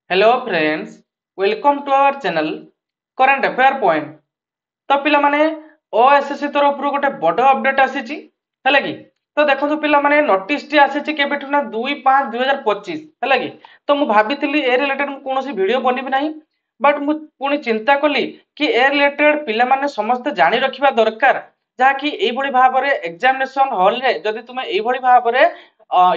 Hello friends, welcome to our channel current affair point. तो पिला माने ओएसएससी तरफ गोटे बड़ अपडेट आसी है कि। तो देखो पिला माने नोटिस टी आसी केबेठु ना 2/5/2025 है कि। तो मु भाबितिली ए रिलेटेड मु कोनोसी वीडियो बनिबि नाही, बट मु पुनी चिंता कली कि ए रिलेटेड पिला माने समस्त जानि रखिबा दरकार, जहा कि एई भली भाबरे एग्जामिनेशन हॉल रे जदि तुमे एई भली भाबरे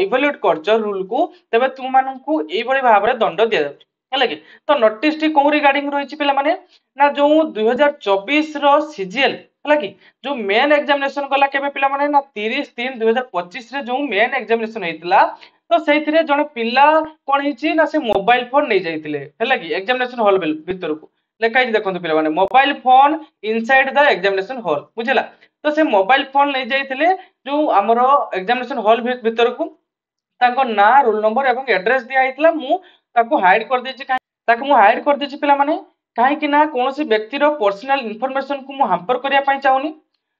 इवैल्यूएट करछ रूल को, तबे तुम माननकु एई भली भाबरे दंड दिया जाउछ है कि। तो नोटिस टी को रिगार्डिंग रहिछि पिला माने ना जो 2024 रो सीजीएल है कि, जो मेन एग्जामिनेशन गला केबे पिला माने ना 30/3/2025 रे जो मेन एग्जामिनेशन हेतिला। तो सेइथिरे जने पिला कोन हिची ना से मोबाइल फोन नै जाइतिले है कि एग्जामिनेशन हॉल भीतर को लेखा हिची देखंतु पिला माने mobile phone inside the examination hall बुझिला। तो से मोबाइल फोन नै जाइतिले जो हमरो एग्जामिनेशन हॉल भीतर को ताको ना रोल नंबर एवं एड्रेस दिया हितला। मु ताको हाइड कर देछि ताको मु हाइड कर देछि पिला माने काहे कि ना कोनोसी व्यक्ति रो पर्सनल इंफॉर्मेशन को मु हैम्पर करिया पई चाहुनी।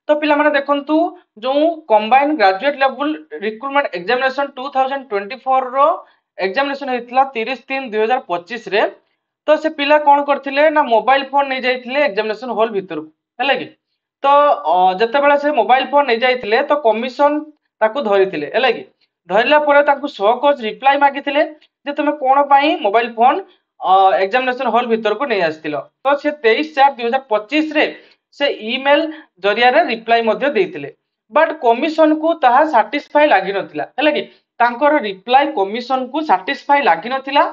तो पिला माने देखंतु जो combine graduate level recruitment examination 2024 रो एग्जामिनेशन हेतला 30/3/2025 रे। तो से पिला कोन करथिले ना मोबाइल फोन नै जाइथिले एग्जामिनेशन हॉल भीतर को है कि। तो जते बेला से मोबाइल फोन नै जाइथिले तो कमिशन ताको धरिथिले है कि। धरला परे ताको शो कोज रिप्लाई मागिथिले जे तुमे कोन पई मोबाइल फोन एग्जामिनेशन हॉल भीतर को नहीं आस्तिलो। तो से 23/4/2025 रे से ईमेल जरिया रे रिप्लाई मध्ये देइतिले, बट कमिशन को ताहा सैटिस्फाई लागि नथिला हैला कि। तांकर रिप्लाई कमिशन को सैटिस्फाई लागि नथिला।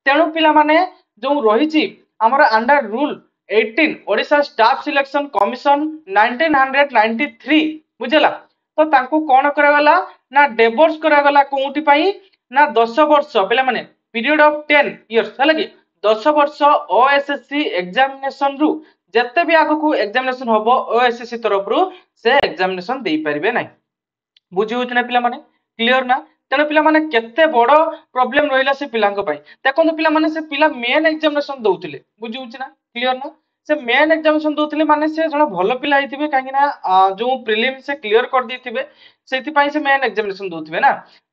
तेणु पिला माने जो रहिछि हमर under rule 18 Odisha staff selection commission 1993 बुझला। तो तांको कोन करगला ना डिवोर्स करगला कोउठी पई ना 10 वर्ष पिला माने पीरियड ऑफ 10 इयर्स है कि 10 वर्ष ओएसएससी एग्जामिनेशन रु जत्ते भी आगो को एग्जामिनेशन होबो ओएसएससी तरफ रु से एग्जामिनेशन देई परिबे नै। बुझी होछ ना पिला माने क्लियर ना। तेन पिला माने केते बड़ प्रॉब्लम रहिला से पिलांको पई। देखो पिला माने से पिला मेन एग्जामिनेशन दउतिले बुझी होछ ना क्लियर ना। से मेन एग्जामिनेशन दउतिले माने से जण भलो पिला हिथिबे काहे ना जो प्रीलिम से क्लियर कर दिथिबे सेति पई से मेन एग्जामिनेशन दउथिबे ना।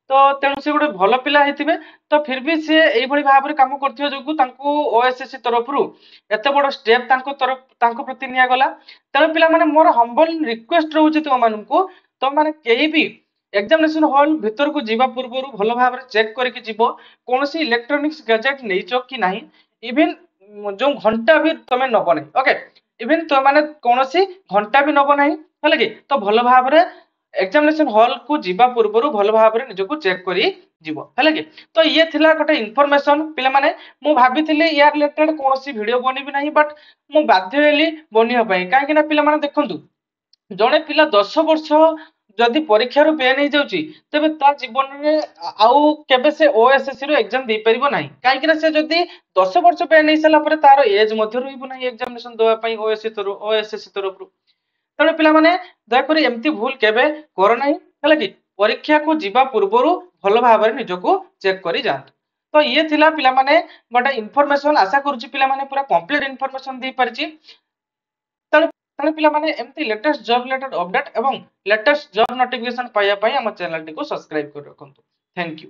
तो तेणु से गोटे भल पिला हेतिबे। तो फिर भी से एई भली भाबरे काम करथिबे जोगु तांको ओएसएससी तरफ रु एते बड़ स्टेप तांको प्रति निया गला। तेणु पिला माने मोर हम्बल रिक्वेस्ट रहउछि तो माननकु तो माने केही भी एग्जामिनेशन हॉल भीतर को जीवा पूर्व भल भाव चेक करके जीव कौन सी इलेक्ट्रोनिक्स गैजेट नहीं कि नहीं। इवन जो घंटा भी तुम नब नहीं ओके। इवन तुम माने कौन सी घंटा भी नब नहीं है कि। तो भल भाव एग्जामिनेशन हॉल को जीवा पूर्व भल भाव निजको चेक करी जीव है कि। तो ये थिला गोटे इनफॉरमेशन पिला माने मु भाबिथिले या रिलेटेड कौन सी वीडियो बनिबि नहीं, बट मु बाध्य हेली बनिया पई काहे कि ना पिला माने देखंतु जड़े पिला 10 वर्ष जदि परीक्षा बेन हो जाउची तेबे ता जीवन में आउ केबे से ओएसएससी रो एग्जाम दे परिबो नाही। काहे कि ना से जदि 10 वर्ष बेन हो साला परे तार एज मध्ये रहइबो नाही एग्जामिनेशन देवा पई ओएसएससी तरफ रु। तेणु पिला माने दया करी एमती भूल केबे कर नाही हैला कि। परीक्षा को जीवा पूर्व भल भाव निजको चेक करी जांतु। तो ये थिला पिला माने गोटे इनफॉरमेशन आशा करूची पिला माने पूरा कंप्लीट इनफॉरमेशन दी परची। तेणु पिला माने एमती लेटेस्ट जॉब रिलेटेड अपडेट एवं लेटेस्ट जॉब नोटिफिकेशन पाइबा पई हम चैनल टी को सब्सक्राइब कर रखंतु। Thank you.